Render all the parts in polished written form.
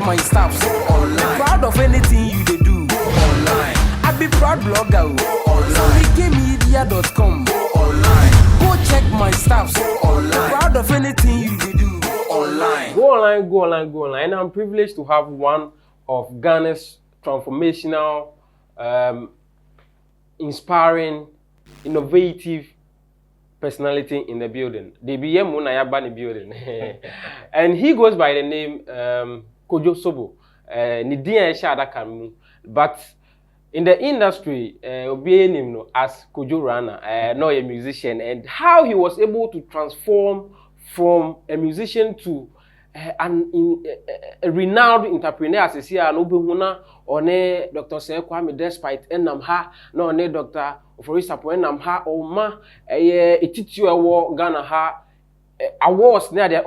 my stuff. Go online. Be proud of anything you they do. Go online. I be proud blogger. Go online. SammyKay.com. Go online. Go check my stuff. Go online. Be proud of anything you they do. Go online. Go online, go online, go online. And I'm privileged to have one of Ghana's transformational, inspiring, innovative personality in the building. They be in the building. And he goes by the name Kojo Soboh. But in the industry, we name him as Kojo Rana, not a musician, and how he was able to transform from a musician to a renowned entrepreneur as is here, no behuna, or ne Dr. Kwame despite enamha, no ne Dr. Ofori Sarpong enamha, or ma a teacher award Ghana ha awards near there.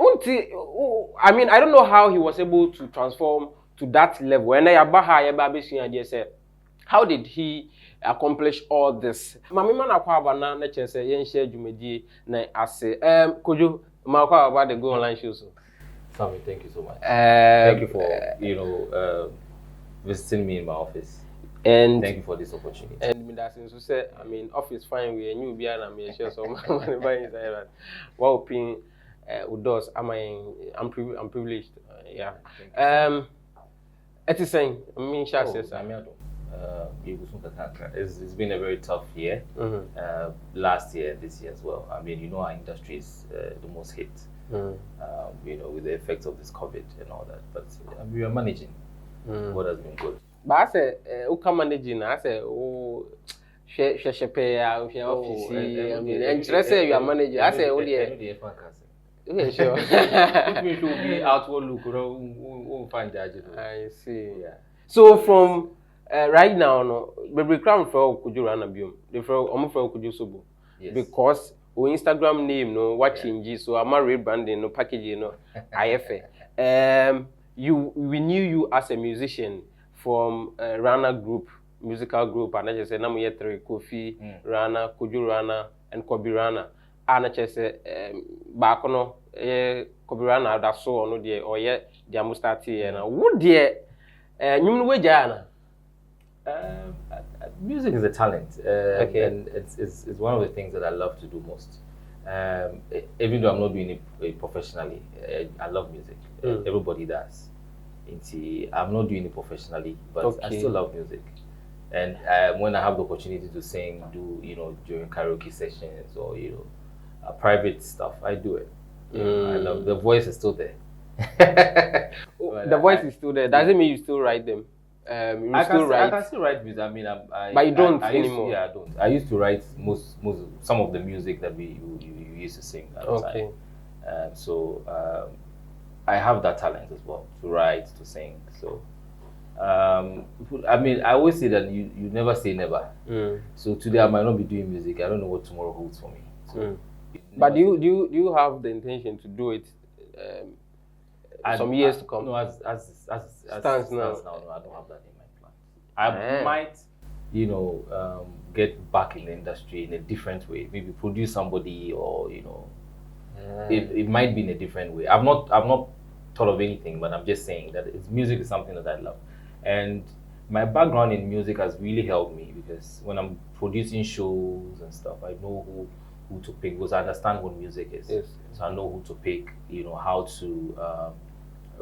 I mean, I don't know how he was able to transform to that level. And I baha babishi and just said, how did he accomplish all this? Mami man akwa na na chese yen share jumedi na ase. Kojo ma akwa about the go online shows. Sammy, thank you so much. Thank you for visiting me in my office. And thank you for this opportunity. And that's so say, I mean, office fine we new be and I'm sure so money by inside that. What opinion does I'm privileged. Yeah. It is saying, I mean, it's been a very tough year. Last year, this year as well. I mean, you know, our industry is the most hit. You know, with the effects of this COVID and all that. But we are managing. What has been good. But I say, who can managing? I say, oh, share pay out your office. I mean, and just say you are managing. I say, oh, yeah. Yeah, sure. Put me to be outward look, we'll find that. I see. Yeah. So from right now, no, baby crown for Kojo Rana biom. The for Kojo Soboh. Yes. Because our Instagram name no what changes, so I'm rebranding no packaging no IFA. We knew you as a musician from Rana group, musical group, and I just said namu yetre Kofi Rana, Kojo Rana, and Kobi Rana. And I just said back no Kobi Rana that so no dear or yet they must start here now. Would dear you know Jana? Music is a talent, and it's one of the things that I love to do most. Even though I'm not doing it professionally, I love music. Everybody does. I'm not doing it professionally, but I still love music. And when I have the opportunity to sing, during karaoke sessions or private stuff, I do it. I love the voice is still there. The voice is still there. Doesn't mean you still write them. I can still write music. I mean, but you don't anymore. I don't. I used to write some of the music that we used to sing at the time. So I have that talent as well to write, to sing. So I mean, I always say that you never say never. So today I might not be doing music. I don't know what tomorrow holds for me. So but do you have the intention to do it some years to come? No, as stands now, no, I don't have that in my plan. I might, get back in the industry in a different way. Maybe produce somebody, or it might be in a different way. I've not thought of anything, but I'm just saying that music is something that I love, and my background in music has really helped me, because when I'm producing shows and stuff, I know who to pick, because I understand what music is. Yes. So I know who to pick, how to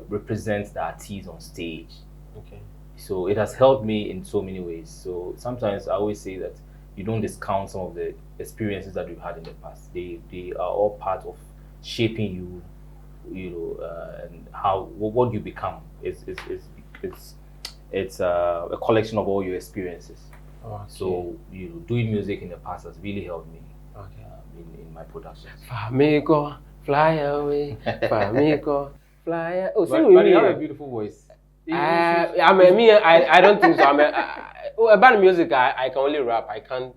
represent the artist on stage. Okay. So it has helped me in so many ways. So sometimes I always say that you don't discount some of the experiences that you've had in the past. They are all part of shaping you, and what you become. It's a collection of all your experiences. Okay. So doing music in the past has really helped me. Okay. In my productions. Flamingo, fly away. Flamingo, fly away. Oh, but you have a beautiful voice. I don't think so. About music, I can only rap. I can't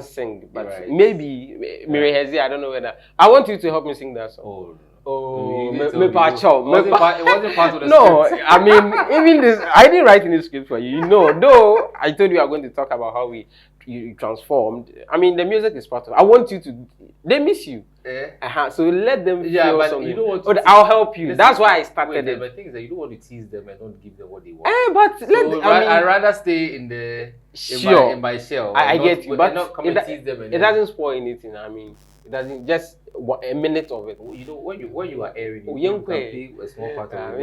sing. But maybe Miri Hezi, I don't know whether. I want you to help me sing that song. It wasn't part of the script. I mean, even this, I didn't write any script for you. Though I told you I'm going to talk about how you transformed. I mean, the music is part of it. I want you to. They miss you. So let them Yeah, feel but something. you don't want to Oh, I'll help you. That's why I started it. But the thing is that you don't want to tease them and not give them what they want. But So I'd rather stay in my shell. I get you, but not come and tease them. It doesn't spoil anything. I mean, it doesn't just a minute of it. You know, when you are airing, Oh, you can play a small part of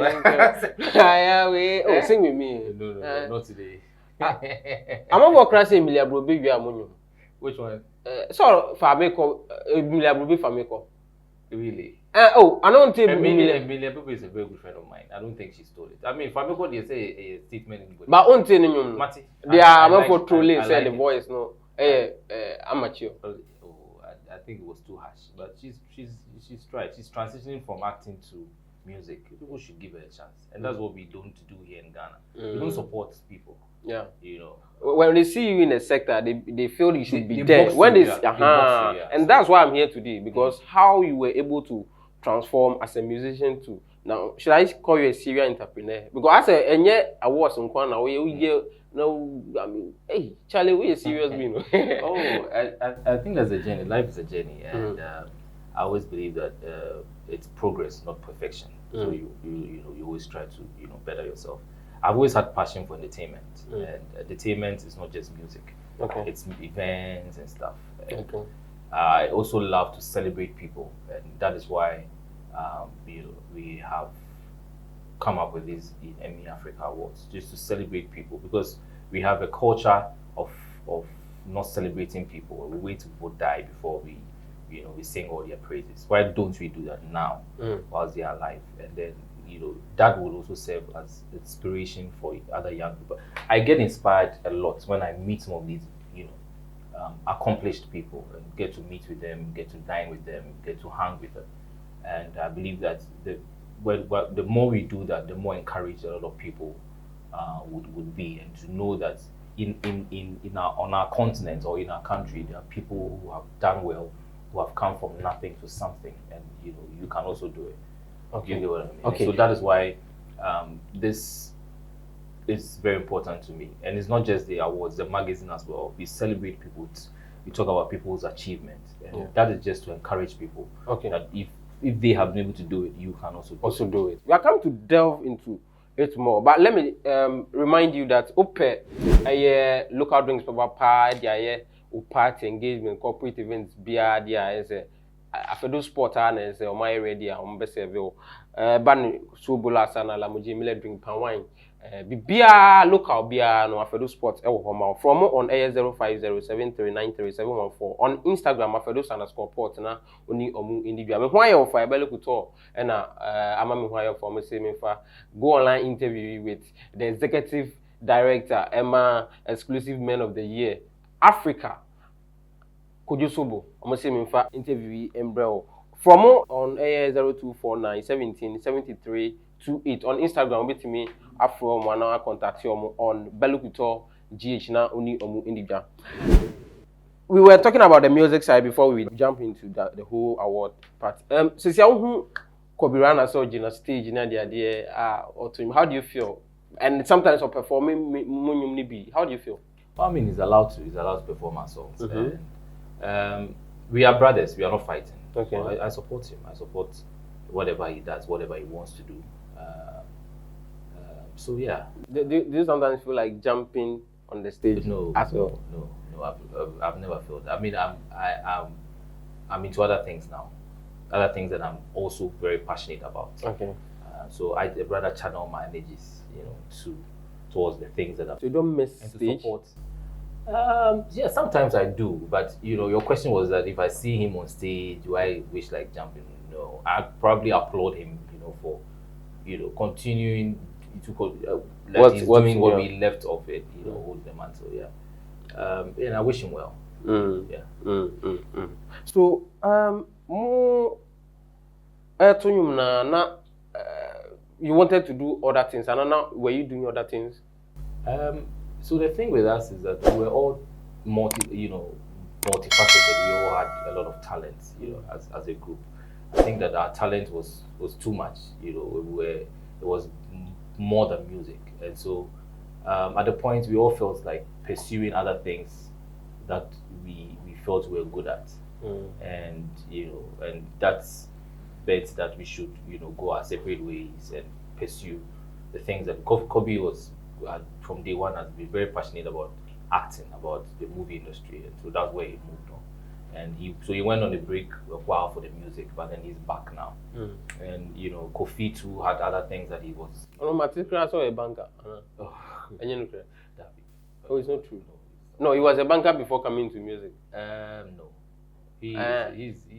it. Sing with me. No, not today. I'm not going to say Emilia Brobe. Which one? So Fameko, Emilia Brobe Fameko. Really? I don't think Emilia Brobe is a very good friend of mine. I don't think she stole it. I mean, Fameko, they say a statement in good. But on telling Mati, they are not for trolling. Say the voice, no. Amateur. I think it was too harsh, but she's tried. She's transitioning from acting to music. People should give her a chance, and that's what we don't do here in Ghana. We don't support people. Yeah, you know. When they see you in a sector, they feel you should be they there. When they and so that's why I'm here today, because how you were able to transform as a musician to now. Should I call you a serial entrepreneur? Because as a awards in Kwana, no, I mean, hey, Charlie, we are serious, you know. I think that's a journey. Life is a journey, and I always believe that it's progress, not perfection. So you always try to better yourself. I've always had passion for entertainment, and entertainment is not just music. It's events and stuff. And I also love to celebrate people, and that is why we have come up with these Emy Africa awards, just to celebrate people, because we have a culture of not celebrating people. We wait till people die before we sing all their praises. Why don't we do that now whilst they are alive? And then that will also serve as inspiration for other young people. I get inspired a lot when I meet some of these accomplished people and get to meet with them, get to dine with them, get to hang with them. And I believe that the more we do that, the more encouraged a lot of people would be, and to know that on our continent or in our country, there are people who have done well, who have come from nothing to something, and you can also do it. You get what I mean? Okay. So that is why this is very important to me, and it's not just the awards, the magazine as well. We celebrate people. We talk about people's achievements, and that is just to encourage people. That if they have been able to do it, you can also do it. We are coming to delve into it more, but let me remind you that local drinks papa party engagement, corporate events, beer, after those sport and say, my ready, I'm best ban Soboh last and la mujimile drink pan wine. Beer local beer no after those sports from on air 0507393714 on Instagram after those _port na oni omu indibia me hwan your fire bele kuto and ama me hwan your for me say me fa go online interview with the executive director Emma exclusive men of the year Africa Kojo Soboh omo say me fa interview embrel from on air 0249177328 on Instagram with me afro mana contact you on Belukuto GH na oni omu indibia. We were talking about the music side before we jump into the whole award part. Since you Kojo Rana so on stage na the idea how do you feel? And sometimes for performing how do you feel? Well, I mean, he's allowed to perform our songs. And, we are brothers. We are not fighting. So I support him. I support whatever he does, whatever he wants to do. So yeah. Do you sometimes feel like jumping on the stage? No. No. I've never felt that. I mean, I'm into other things now. Other things that I'm also very passionate about. So I'd rather channel my energies, towards the things that I'm. So you don't miss stage? Support. Yeah, sometimes I do, but your question was that if I see him on stage, do I wish like jumping? No, I probably applaud him, for, continuing to he's doing what we left of it, hold the mantle, yeah. And I wish him well. So, more, you wanted to do other things, and now were you doing other things? So the thing with us is that we were all multifaceted. We all had a lot of talent, as a group. I think that our talent was too much. It was more than music, and so at the point we all felt like pursuing other things that we felt we were good at. and and that's bet that we should go our separate ways and pursue the things that Kobe was from day one has been very passionate about acting, about the movie industry, and so that's where he moved on. And he went on a break a while for the music, but then he's back now. And Kofi too had other things that he was. Oh, Matis saw a banker. Oh, And you know, that oh, it's not true. No, he was a banker before coming to music. No, he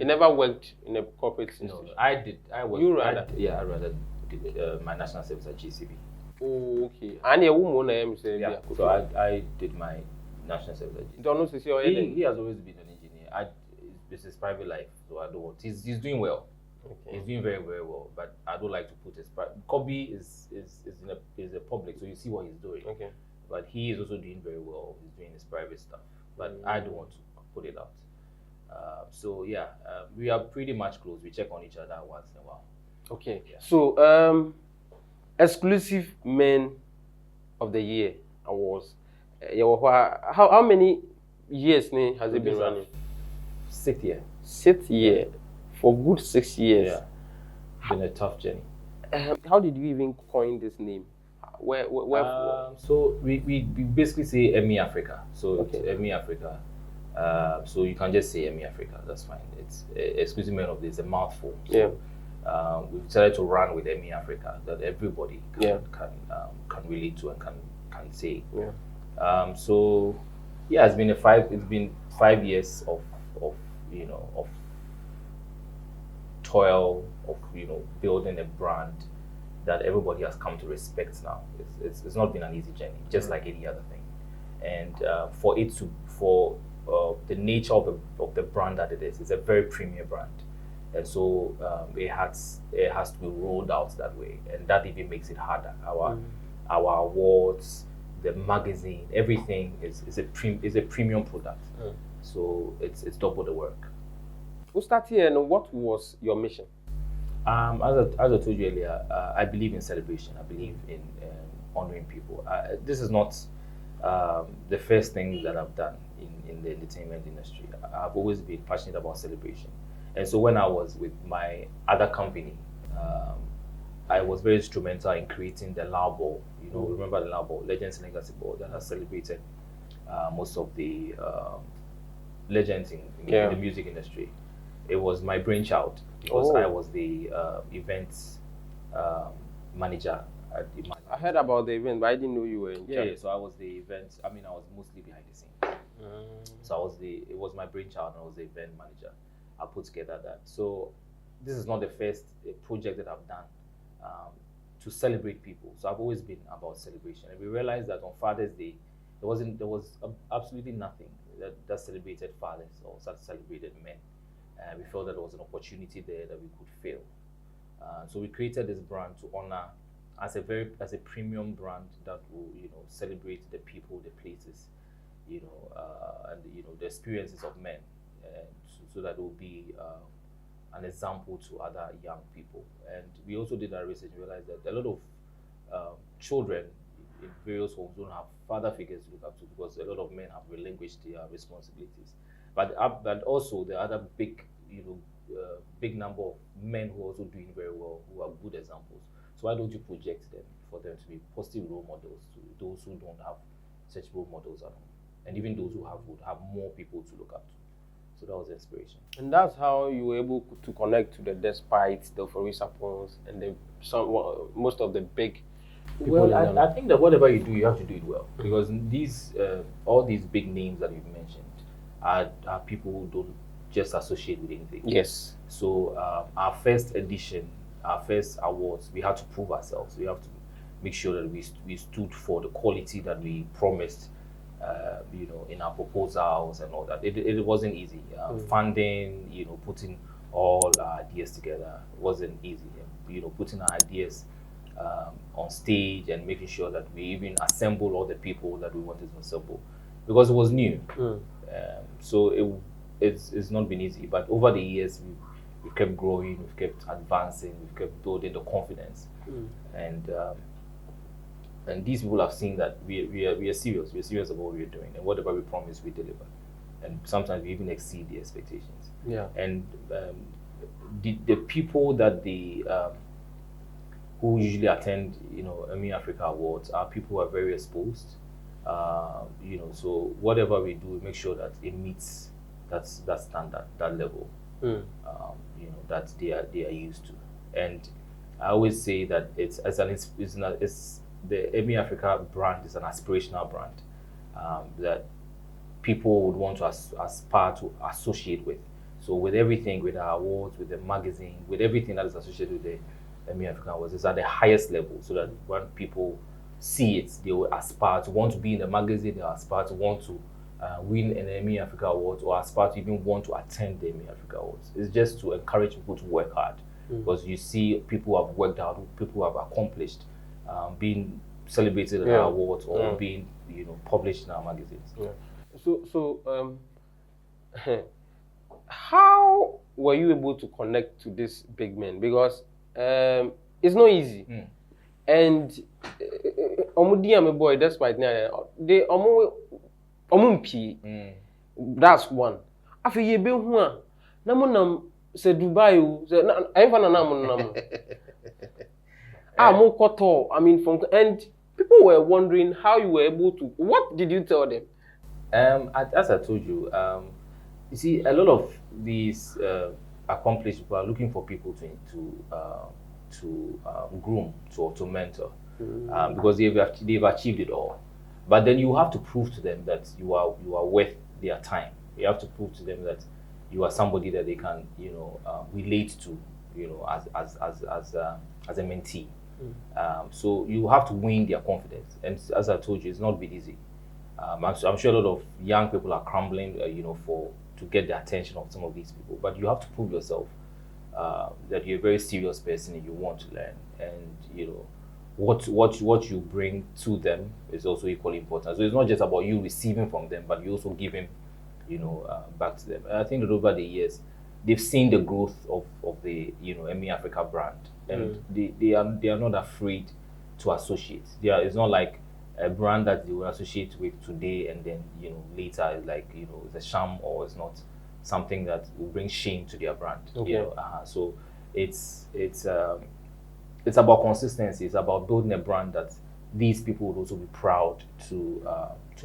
never worked in a corporate system. No, I did. I worked. You rather? I rather did my national service at GCB. Oh, okay. And a woman, I say. Yeah. So I did my national service at GCB. Don't know to see He has always been an engineer. It's his private life, so I don't want. He's doing well. Okay. He's doing very, very well, but I don't like to put his private. Kobe is a public, so you see what he's doing. Okay. But he is also doing very well. He's doing his private stuff, but I don't want to put it out. So yeah, we are pretty much close. We check on each other once in a while. Okay. Yeah. So exclusive Men of the Year awards. How many years has it been running? 6th year. 6th year. For good 6 years. Yeah. It's been a tough journey. How did you even coin this name? Where so we basically say Emy Africa. So it's Emy Africa. So you can just say Emy Africa. That's fine. It's exclusive Men of the Year, a mouthful. So, we've decided to run with Emy Africa that everybody can relate to and can say. Yeah. So yeah, it's been 5 years of toil, of building a brand that everybody has come to respect now. It's not been an easy journey, just like any other thing. And for the nature of the brand that it is, it's a very premium brand. And so it has to be rolled out that way, and that even makes it harder. Our awards, the magazine, everything is a premium product. So it's double the work. Who started here, and what was your mission? As I told you earlier, I believe in celebration. I believe in honoring people. This is not the first thing that I've done in the entertainment industry. I've always been passionate about celebration. And so when I was with my other company, I was very instrumental in creating the Lao Ball. Remember the Lao Ball, Legends Legacy Ball, that has celebrated most of the legends in the music industry. It was my brainchild because I was the events manager at the magazine. I heard about the event, but I didn't know you were in charge. Yeah, so I was the event. I mean, I was mostly behind the scenes. So it was my brainchild, and I was the event manager. I put together that. So this is not the first project that I've done to celebrate people. So I've always been about celebration. And we realized that on Father's Day, there was absolutely nothing that celebrated fathers or celebrated men. We felt that there was an opportunity there that we could fill. So we created this brand to honor as a premium brand that will celebrate the people, the places, and the experiences of men, so that it will be an example to other young people. And we also did our research and realized that a lot of children in various homes don't have father figures to look up to, because a lot of men have relinquished their responsibilities. But also the other big number of men who are also doing very well, who are good examples. So why don't you project them for them to be positive role models to those who don't have such role models at home, and even those who would have more people to look up to. So that was the inspiration. And that's how you were able to connect to the Despites, the Ofori Sarpongs, and most of the big people. Well, I think that whatever you do, you have to do it well, because these all these big names that you've mentioned are people who don't just associate with anything. Yes. So our first edition, our first awards, we had to prove ourselves. We have to make sure that we stood for the quality that we promised, in our proposals and all that. It wasn't easy. Funding, putting all our ideas together wasn't easy. Putting our ideas on stage and making sure that we even assemble all the people that we wanted to assemble, because it was new. So it's not been easy, but over the years we've kept growing, we've kept advancing, we've kept building the confidence, and these people have seen that we are serious. We're serious about what we're doing, and whatever we promise, we deliver. and sometimes we even exceed the expectations. Yeah. And the people that who usually attend, Emy Africa Awards are people who are very exposed. So whatever we do, we make sure that it meets that standard, that level, that they are used to. And I always say that it's the Emy Africa brand is an aspirational brand that people would want to aspire to associate with. So with everything, with our awards, with the magazine, with everything that is associated with the Emy Africa Awards, it's at the highest level, so that when people see it, they will aspire to want to be in the magazine, they will aspire to want to win an Emy Africa Award, or aspire to even want to attend the Emy Africa Awards. It's just to encourage people to work hard, because you see people who have worked hard, people who have accomplished, being celebrated in our awards, or being published in our magazines. Yeah. So how were you able to connect to these big men? Because it's not easy. And my boy, despite now, they that's one. After you be one, namunam se Dubai, I mean, and people were wondering how you were able to. What did you tell them? As I told you, you see, a lot of these accomplished people are looking for people to groom, to mentor, because they've achieved it all. But then you have to prove to them that you are worth their time. You have to prove to them that you are somebody that they can relate to, as a mentee. So you have to win their confidence, and as I told you, it's not been easy. I'm sure a lot of young people are crumbling, to get the attention of some of these people. But you have to prove yourself that you're a very serious person and you want to learn, and what you bring to them is also equally important. So it's not just about you receiving from them, but you also giving, back to them. And I think that over the years, they've seen the growth of the Emy Africa brand, and they are not afraid to associate. It's not like a brand that they will associate with today and then later is like it's a sham, or it's not something that will bring shame to their brand. So it's about consistency. It's about building a brand that these people would also be proud to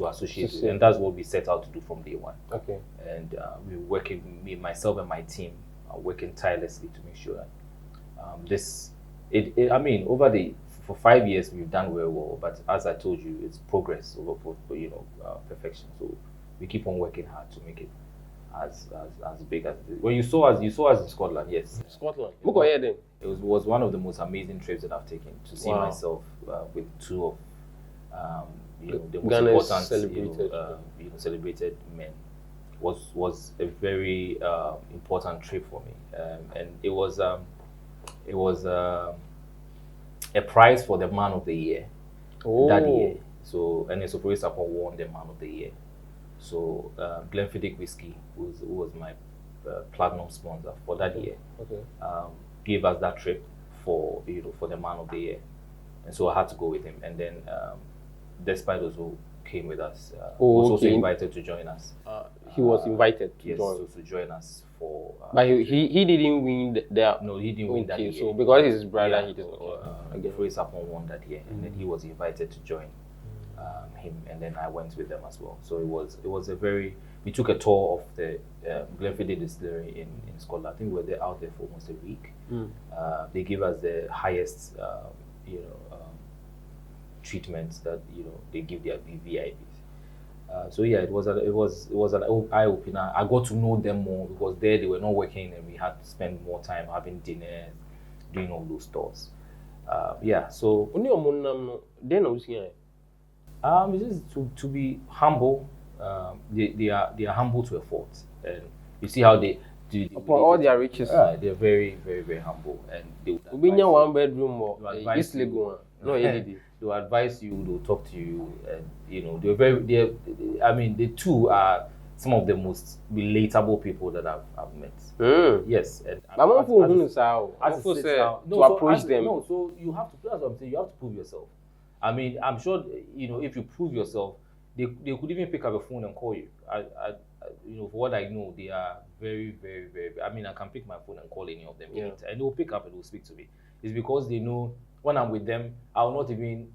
associate with, and that's what we set out to do from day one. Okay. And we're working, myself and my team are working tirelessly to make sure that for 5 years we've done very well, but as I told you, it's progress over perfection. So we keep on working hard to make it as big as it is. When you saw us in Scotland, yes. Scotland. It was one of the most amazing trips that I've taken, to see myself with two of the most important celebrated men. Was a very important trip for me, and it was a prize for the Man of the Year that year. So, and Ofori Sarpong won the Man of the Year. So, Glenfiddich Whiskey, who was my platinum sponsor for that year, gave us that trip for the Man of the Year, and so I had to go with him. And then, Despite also came with us. Was also invited to join us. He was invited to join us for. But he didn't win No, he didn't win that year. So because he's his brother, he didn't. Ofori Sarpong won that year, and then he was invited to join him, and then I went with them as well. So it was a very. We took a tour of the Glenfiddich distillery in Scotland. I think we were out there for almost a week. They gave us the highest, treatments that they give their VIPs. So yeah, it was an eye opener. I got to know them more because there they were not working, and we had to spend more time having dinner, doing all those tours. So it's just to be humble. They are humble to a fault, and you see how they do. Upon all their riches, they're very, very, very humble, and they would one bedroom or this legal one. They'll advise you, they'll talk to you, and they too are some of the most relatable people that I've met. Yes, and to approach them. No, so you have to. That's what I'm saying. You have to prove yourself. I mean, I'm sure if you prove yourself, they could even pick up a phone and call you. for what I know, they are very, very, very. I mean, I can pick my phone and call any of them, and they'll pick up and they'll speak to me. It's because they know when I'm with them, I'll not even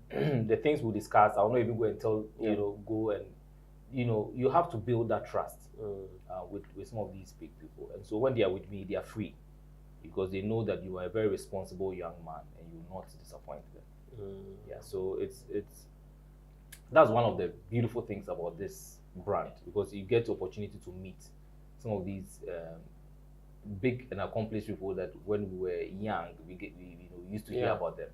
the things we'll discuss. I'll not even go and tell go and you have to build that trust with some of these big people. And so when they are with me, they are free because they know that you are a very responsible young man and you will not disappoint them. Yeah, so that's one of the beautiful things about this brand, because you get the opportunity to meet some of these big and accomplished people that when we were young we used to hear about them,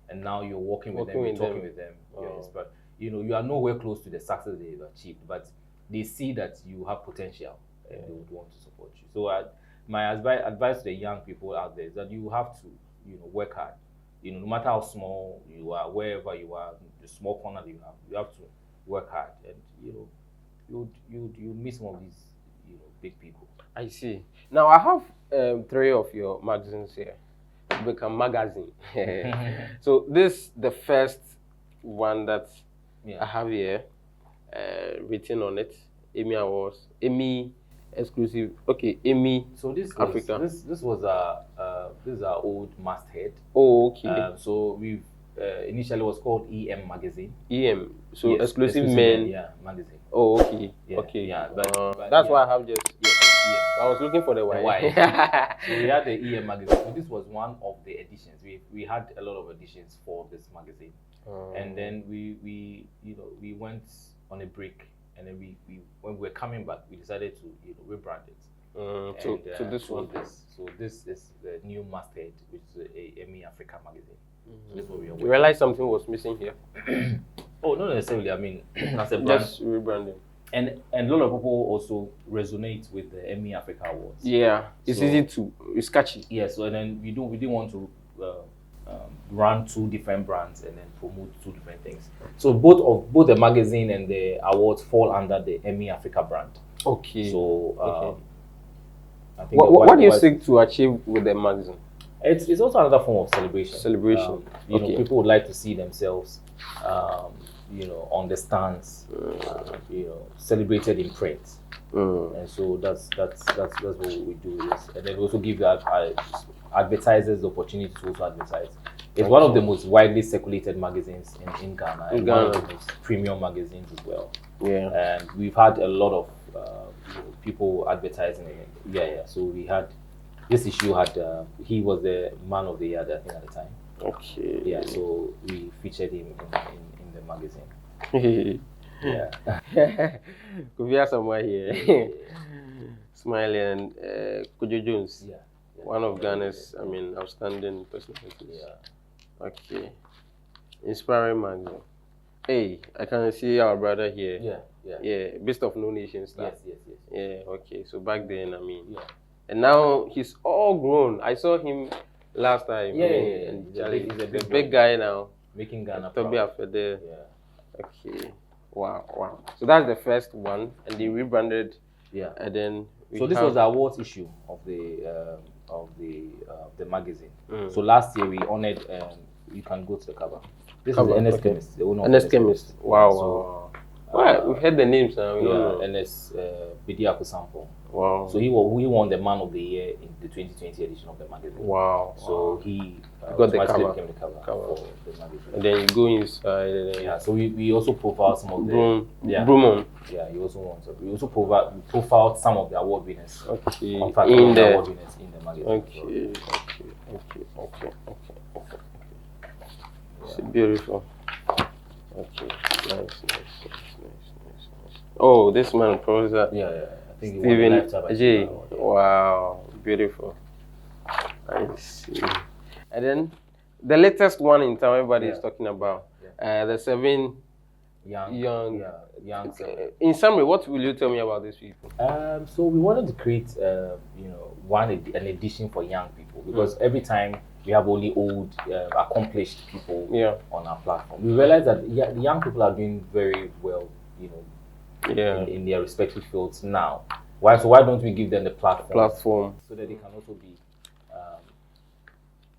and now you're working with them, you're talking with them. Yes, but you are nowhere close to the success they've achieved, but they see that you have potential and they would want to support you. So my advice to the young people out there is that you have to work hard. No matter how small you are, wherever you are, the small corner that you have to work hard, and you meet some of these big people. I see. Now I have 3 of your magazines here. Become magazine. So this the first one that I have here, written on it, Emy Awards, Emy exclusive. Okay, Emy. So this Africa. This was our old masthead. Oh, okay. So we've initially was called EM magazine. EM. So yes, exclusive men. Magazine. Oh, okay. Yeah, okay. Yeah, but that's why I have just. Yes. I was looking for the Y. So we had the EM magazine. So this was one of the editions. We had a lot of editions for this magazine, and then we went on a break, and then we when we were coming back, we decided to rebrand it. To this one. So this is the new masthead, which is a Emy Africa magazine. So this is what we are. You realized something was missing here? Oh, not necessarily. I mean, as a brand. Just rebranding. And a lot of people also resonate with the Emy Africa Awards. Yeah, it's easy it's catchy. Yeah, so and then we didn't want to run 2 different brands and then promote 2 different things. So both the magazine and the awards fall under the Emy Africa brand. Okay. So I think what do you seek to achieve with the magazine? It's also another form of celebration. Celebration. People would like to see themselves on the stands, celebrated in print, and so that's what we do. And then we also give advertisers the opportunity to also advertise. It's one of the most widely circulated magazines in Ghana, and one of the most premium magazines as well. Yeah, and we've had a lot of people advertising it. Yeah. So we had this issue he was the man of the year, I think, at the time. Okay. Yeah, so we featured him in the magazine. Yeah. Could we have someone here? Smiling, Kojo Jones. Yeah. One of Ghana's, outstanding personalities. Yeah. Okay. Inspiring magazine. Hey, I can see our brother here. Yeah. Best of No Nation stuff. Yes. Yeah. Okay. So back then, and now he's all grown. I saw him last time. Yeah. He's a big guy now. Making Ghana proud. Yeah. Okay. Wow. So that's the first one, and they rebranded. Yeah. And then this was the awards issue of the magazine. So last year we honored. You can go to the cover. This is the NS Chemist, the owner of NS Chemist. Wow. So, we've heard the names now. NS Bidiaku Sampo. Wow. So he won the Man of the Year in the 2020 edition of the magazine. Wow. So he got the cover. Became the cover for the magazine. And then you go inside. Yeah. So we also profiled some of the Brumon. Yeah. You also want. So we also profiled some of the award winners. Okay. In fact, in the award winners in the magazine. Okay. It's beautiful. Okay. Nice. Oh, this man, Professor. Yeah. I think Stephen J. Wow, beautiful. I see. And then the latest one in town everybody is talking about, the 7 young. In summary, what will you tell me about these people? So we wanted to create, an edition for young people, because every time we have only old, accomplished people on our platform. We realize that the young people are doing very well, in their respective fields now. Why don't we give them the platform so that they can also be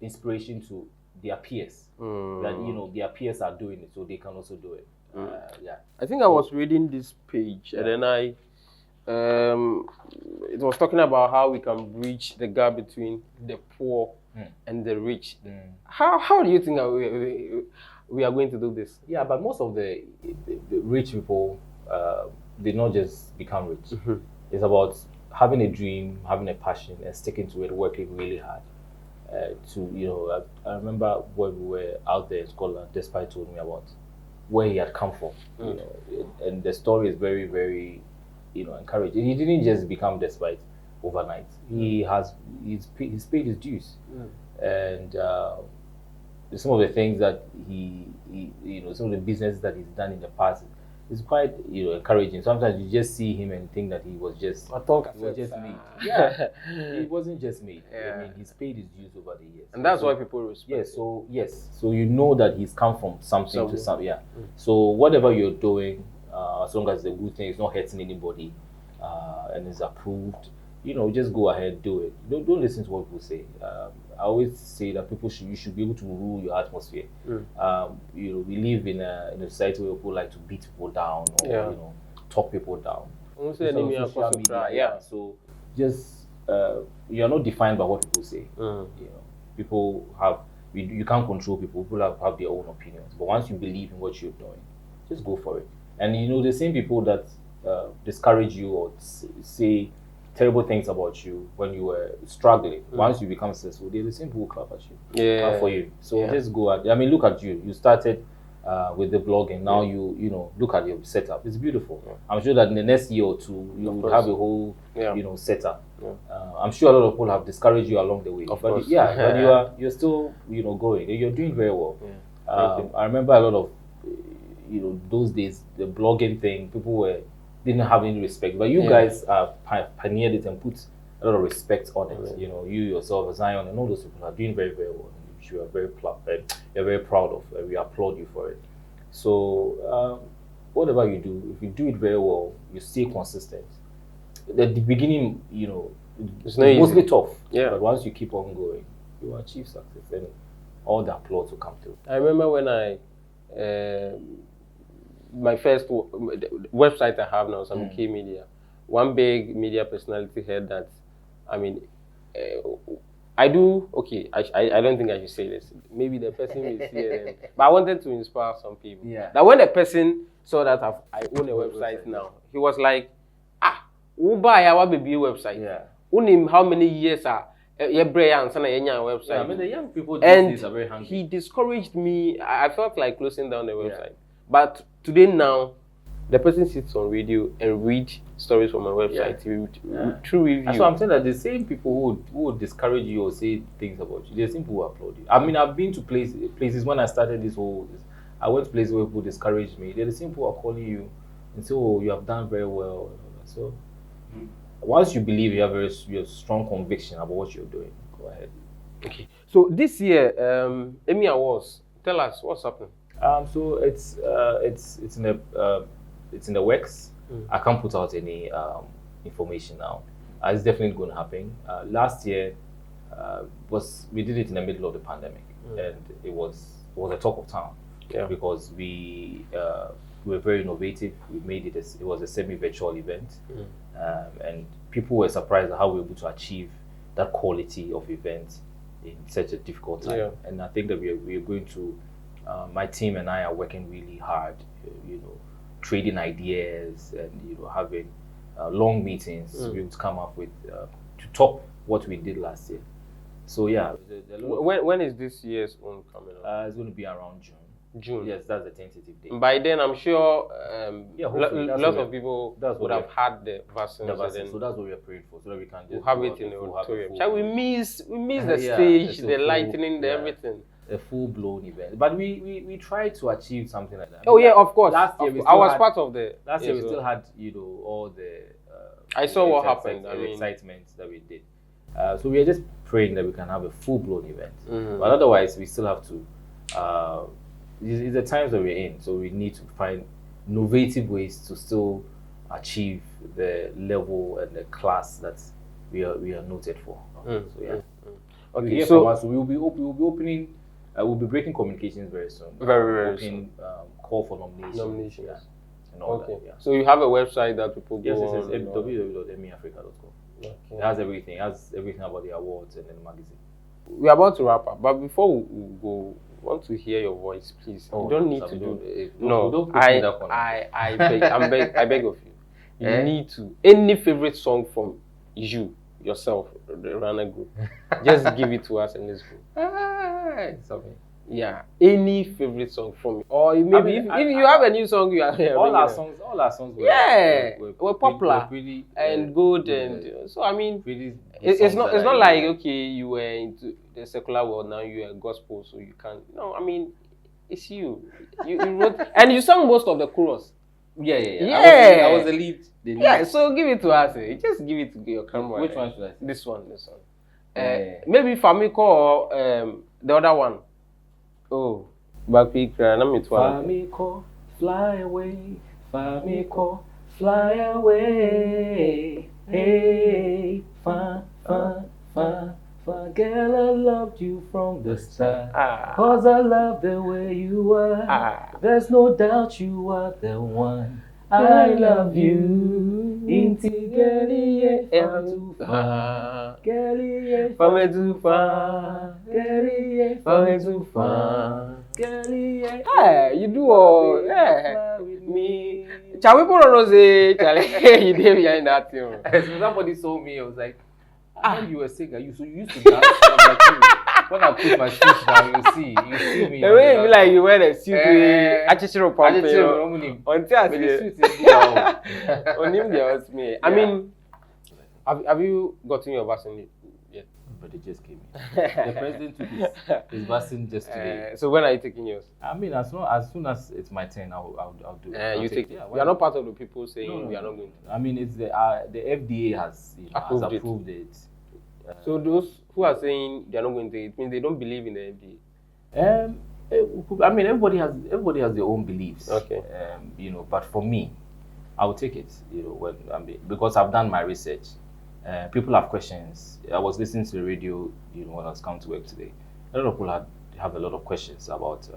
inspiration to their peers? That their peers are doing it, so they can also do it. I think I was reading this page and then I it was talking about how we can bridge the gap between the poor and the rich. How do you think we are going to do this? Yeah, but most of the rich people did not just become rich. It's about having a dream, having a passion, and sticking to it, working really hard. I remember when we were out there in Scotland, Despite told me about where he had come from, and the story is very, very, encouraging. He didn't just become Despite overnight. He's paid his dues, and some of the things that some of the business that he's done in the past is quite, encouraging. Sometimes you just see him and think that he was just made. Yeah, it wasn't just made. Yeah. I mean, he's paid his dues over the years, and that's why people respect. So you know that he's come from something to something. Yeah. So whatever you're doing, as long as the good thing is not hurting anybody, and is approved, just go ahead, do it. Don't listen to what people say. I always say that you should be able to rule your atmosphere. We live in a society where people like to beat people down or talk people down. Social media, so just you're not defined by what people say. People have you can't control people. People have their own opinions. But once you believe in what you're doing, just go for it. And the same people that discourage you or say terrible things about you when you were struggling. Once you become successful, they're the same people who clap at you, clap for you. So just go at. I mean, look at you. You started with the blogging. Now you look at your setup. It's beautiful. I'm sure that in the next year or two you would have a whole setup. I'm sure a lot of people have discouraged you along the way. Of course. But you're still going. You're doing very well. I remember a lot of those days, the blogging thing, people didn't have any respect, but you guys pioneered it and put a lot of respect on it. You yourself, Zion, and all those people are doing very, very well, which you are you're very proud of. We applaud you for it. So whatever you do, if you do it very well, you stay consistent. At the beginning, it's mostly tough. Yeah. But once you keep on going, you will achieve success, and all the applause will come through. I remember when my first website I have now, SammyKay Media. One big media personality heard that. I mean, I do okay. I don't think I should say this. Maybe the person will see it, but I wanted to inspire some people. Yeah. That when the person saw that I own a website now, he was like, who buy our baby website? Yeah. Only how many years are? Website. Yeah, I mean the young people these days are very hungry. He discouraged me. I felt like closing down the website. But today now, the person sits on radio and read stories from my website. True review. So I'm saying that the same people who would discourage you or say things about you, the same people who applaud you. I mean, I've been to places when I started I went to places where people discouraged me. They're the same people who are calling you and say, "Oh, you have done very well." So once you believe, you have strong conviction about what you're doing, go ahead. Okay. So this year, Emy Awards. Tell us what's happening. So it's in the works. I can't put out any information now. It's definitely going to happen. Last year we did it in the middle of the pandemic, and it was a talk of town because we were very innovative. We made it. It was a semi-virtual event, and people were surprised at how we were able to achieve that quality of event in such a difficult time. Yeah. And I think that we are going to. My team and I are working really hard, trading ideas and having long meetings to be able to come up with to top what we did last year. So yeah, when is this year's one coming up? It's going to be around June. June. Yes, that's the tentative date. By then, I'm sure lots of people would have had the vaccine. So that's what we are praying for, so that we can just have it in the auditorium. We miss the stage, the lighting, the everything. A full-blown event, but we tried to achieve something like that. Oh yeah, of course. Last year I was part of the. Last year we still had all the. I saw what happened. The excitement that we did. So we are just praying that we can have a full-blown event. But otherwise, we still have to. It's the times that we're in, so we need to find innovative ways to still achieve the level and the class that we are noted for. So yeah. Okay. So we will be opening. We'll be breaking communications very soon. Very soon. Call for nominations. Yeah. and all Okay. that. Yeah. So you have a website that people go Yes, on? it's www.emyafrica.com. Okay. It has everything. It has everything about the awards and then the magazine. We're about to wrap up, but before we go, I want to hear your voice, please. Oh, you don't need Sammy, to don't- do. don't- don't put me in that corner. I beg, I beg of you. You Eh? need to. Any favorite song from you, yourself, the Rana group, just give it to us and let's go. Sammy. Yeah, any favorite song from you, or maybe if you have a new song, you are All our songs were, were popular pretty, and good, and so I mean, pretty it's not songs that I like really okay, you were into the secular world, now you are gospel, so you can't. No, I mean, it's you wrote and you sang most of the chorus. Yeah. I was the lead. Yeah, so give it to us. Just give it to your camera. Which one should I say? This one. Maybe Famiko or the other one. Oh, Backpeak. Famiko, fly away. Famiko, fly away. Hey, fa. Girl, I loved you from the start. Cause I love the way you were. There's no doubt you are the one. I love you. Inti geliye fatufa. Geliye fatufa. Geliye fatufa. Geliye. Hey, you do all. Yeah. Me. Shall we put on those? You did behind that thing. So somebody saw me, I was like, when you were singer, you used to dance. I was like, when I put my shoes down, you see me. The way you be like you wear a suit, actually pump. I mean, have you gotten your vaccine yet? But it just came in. The president took his vaccine just today. So when are you taking yours? I mean, as soon as it's my turn, I'll do it. You take it. Yeah, You are not part of the people saying we are not going to. I mean, it's the FDA has approved it. So those who are saying they are not going to, it means they don't believe in the FDA. I mean, everybody has their own beliefs. Okay. But for me, I will take it. Because I've done my research. People have questions. I was listening to the radio, when I was coming to work today. A lot of people have a lot of questions about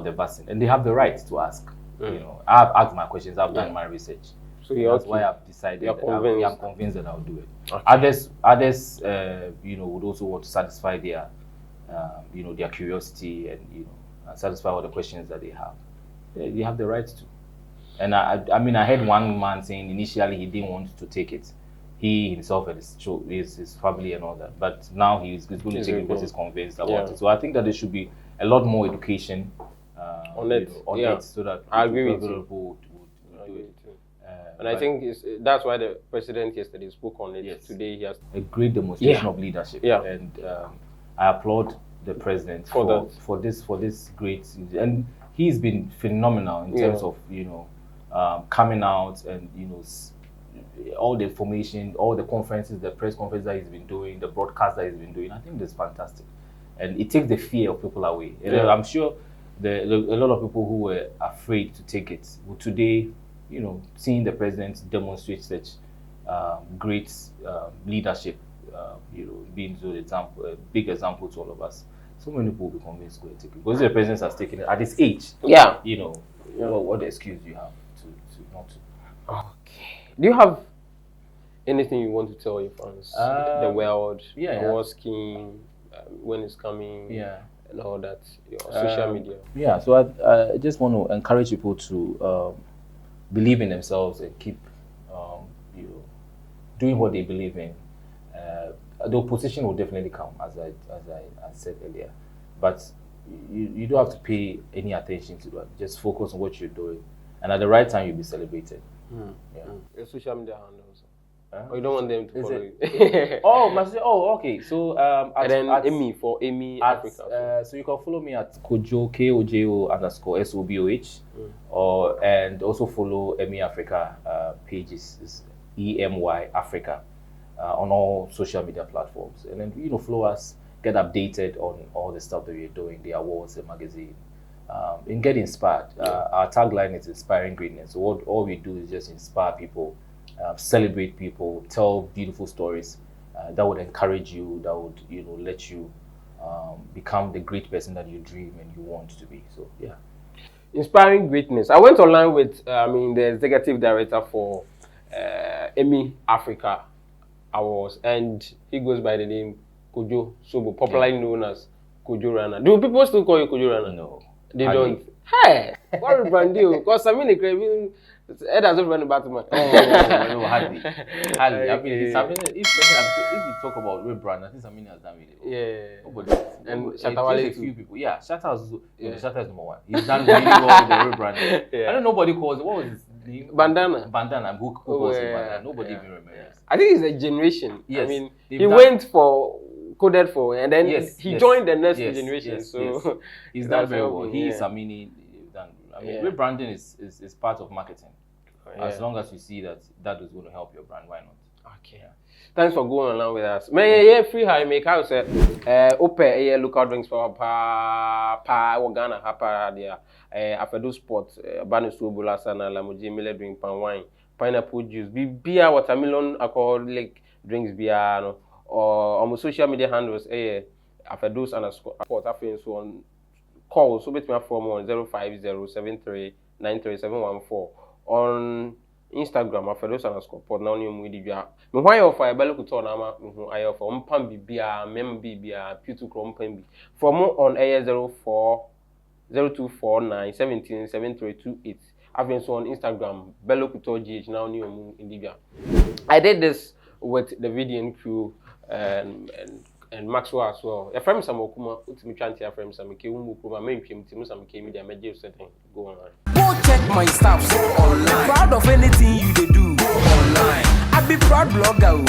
the vaccine, and they have the right to ask. I've asked my questions. I've done my research. So that's why I've decided. I'm convinced that I'll do it. Okay. Others, would also want to satisfy their, their curiosity and satisfy all the questions that they have. They have the right to. And I mean, I heard one man saying initially he didn't want to take it. He himself and his family and all that. But now he's going to take it because he's convinced about it. So I think that there should be a lot more education on it, so that I agree with people would do it. And I think that's why the president yesterday spoke on it. Yes. Today he has a great demonstration of leadership. Yeah. And I applaud the president for this great, and he's been phenomenal in terms of coming out and all the information, all the conferences, the press conferences that he's been doing, the broadcast that he's been doing. I think that's fantastic, and it takes the fear of people away. Yeah. I'm sure a lot of people who were afraid to take it will today, seeing the president demonstrate such great leadership, being a big example to all of us. So many people will be convinced to go and take it because the president has taken it at his age. Yeah. What excuse do you have to not to? Okay. Do you have anything you want to tell your fans? The world, what's king, when it's coming, and all that, your social media. Yeah, so I just want to encourage people to believe in themselves and keep, doing what they believe in. The opposition will definitely come, as I said earlier, but you don't have to pay any attention to that. Just focus on what you're doing, and at the right time, you'll be celebrated. Your social media handles. Or you don't want them to follow you. Okay. So and then Emy for Emy Africa. So you can follow me at Kojo _SOBOH, and also follow Emy Africa pages. It's EMY Africa on all social media platforms, and then follow us, get updated on all the stuff that we're doing, the awards, the magazine, and get inspired. Our tagline is inspiring greatness. So all we do is just inspire people. Celebrate people, tell beautiful stories that would encourage you, that would let you become the great person that you dream and you want to be. So Inspiring greatness. I went online with the executive director for Emy Africa Awards, and he goes by the name Kojo Soboh, popularly known as Kojo Rana. Do people still call you Kojo Rana? No, they don't. Hey, what a brand deal? Because Sammy craving. It doesn't run about man. No, hardly. I mean, it's happening. If you talk about rebrand, I think Sammy has done it. Yeah. Nobody. And Shatta, a few people. Yeah, Shatta is number one. He's done really well with the rebranding. Yeah. I don't know. Nobody calls. What was his name? Bandana. Who calls him Bandana? Nobody even remembers. I think it's a generation. Yes. I mean, he went for coded for, and then he joined the next generation. So he's done very well. He is Samini. I mean, rebranding is part of marketing. As long as you see that is going to help your brand, why not? Okay. Yeah. Thanks for going along with us. May free high make house open local drinks for pa Ghana hapa dia after those sports banu Soboh sana la moji mele drink pan wine, pineapple juice, beer, watermelon alcoholic drinks beer no or on social media handles after those underscore sport after so on call so between from on 05073933714 on Instagram after those underscore port now new with the me why of I belo kuto na ma I of mpam bibia mem bibia putu krom pam bi from on air 0249177328 I've been so on Instagram belo kuto gh now new in the I did this with the video crew and Maxwell as well. Your friend Samokuma, ultimate chance your friend SammyKay, Umukuma, main team, SammyKay media, major setting. Go online. Go check my stuff online. Proud of anything you do online. I be proud blogger.